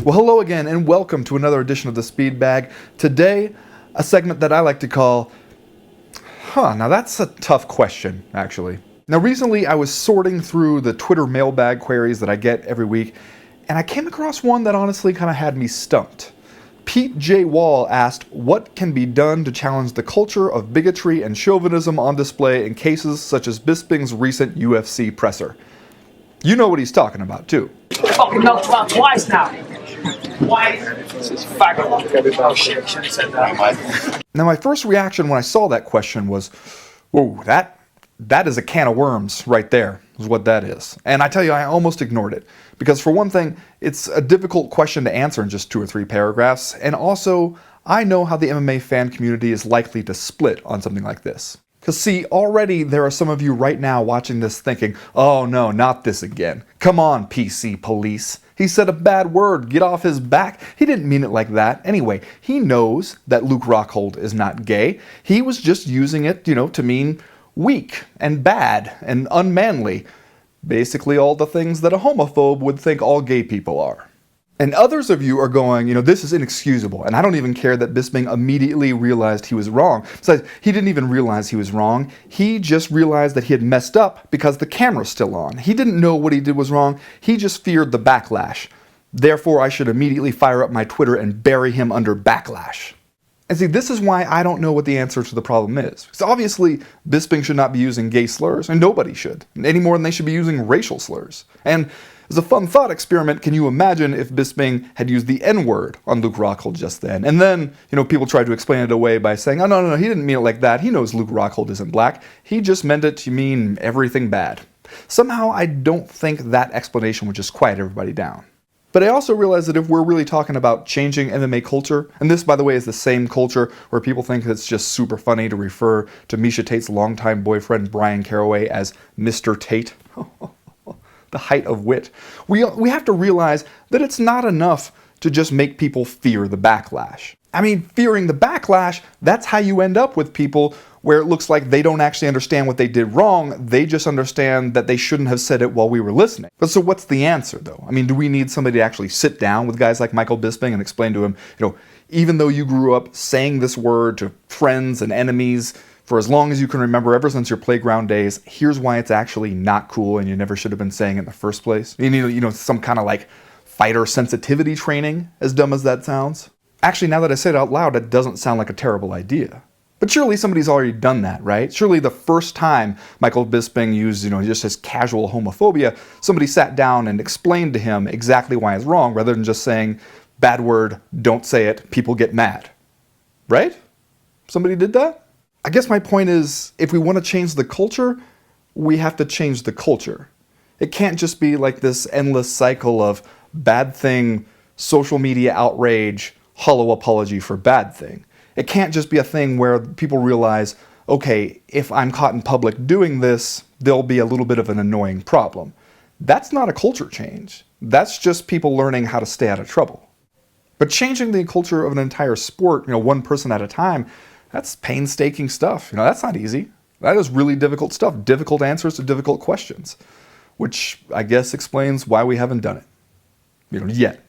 Well, hello again and welcome to another edition of the Speed Bag. Today, a segment that I like to call, now that's a tough question, actually. Now, recently I was sorting through the Twitter mailbag queries that I get every week, and I came across one that honestly kind of had me stumped. Pete J. Wall asked, what can be done to challenge the culture of bigotry and chauvinism on display in cases such as Bisping's recent UFC presser? You know what he's talking about, too. Fucking knocked about twice now. Twice. This is faggot. Oh shit, should have said that. Now, my first reaction when I saw that question was, whoa, that is a can of worms right there, is what that is. And I tell you, I almost ignored it. Because for one thing, it's a difficult question to answer in just 2 or 3 paragraphs. And also, I know how the MMA fan community is likely to split on something like this. Because see, already there are some of you right now watching this thinking, oh no, not this again. Come on, PC police. He said a bad word, get off his back. He didn't mean it like that. Anyway, he knows that Luke Rockhold is not gay. He was just using it, to mean weak and bad and unmanly. Basically all the things that a homophobe would think all gay people are. And others of you are going, this is inexcusable, and I don't even care that Bisping immediately realized he was wrong. Besides, he didn't even realize he was wrong. He just realized that he had messed up because the camera's still on. He didn't know what he did was wrong. He just feared the backlash. Therefore, I should immediately fire up my Twitter and bury him under backlash. And see, this is why I don't know what the answer to the problem is. Because obviously, Bisping should not be using gay slurs, and nobody should, any more than they should be using racial slurs. And as a fun thought experiment, can you imagine if Bisping had used the N-word on Luke Rockhold just then? And then, people tried to explain it away by saying, oh, no, he didn't mean it like that. He knows Luke Rockhold isn't black. He just meant it to mean everything bad. Somehow, I don't think that explanation would just quiet everybody down. But I also realize that if we're really talking about changing MMA culture, and this, by the way, is the same culture where people think it's just super funny to refer to Miesha Tate's longtime boyfriend, Brian Caraway, as Mr. Tate. The height of wit. We have to realize that it's not enough to just make people fear the backlash. I mean, fearing the backlash, that's how you end up with people where it looks like they don't actually understand what they did wrong, they just understand that they shouldn't have said it while we were listening. But so what's the answer, though? I mean, do we need somebody to actually sit down with guys like Michael Bisping and explain to him, even though you grew up saying this word to friends and enemies for as long as you can remember, ever since your playground days, here's why it's actually not cool and you never should have been saying it in the first place. You need, some kind of like fighter sensitivity training, as dumb as that sounds. Actually, now that I say it out loud, it doesn't sound like a terrible idea. But surely somebody's already done that, right? Surely the first time Michael Bisping used, just his casual homophobia, somebody sat down and explained to him exactly why it's wrong, rather than just saying, bad word, don't say it, people get mad. Right? Somebody did that? I guess my point is, if we want to change the culture, we have to change the culture. It can't just be like this endless cycle of bad thing, social media outrage, hollow apology for bad thing. It can't just be a thing where people realize, okay, if I'm caught in public doing this, there'll be a little bit of an annoying problem. That's not a culture change. That's just people learning how to stay out of trouble. But changing the culture of an entire sport, one person at a time, that's painstaking stuff. That's not easy. That is really difficult stuff. Difficult answers to difficult questions. Which I guess explains why we haven't done it. Yet.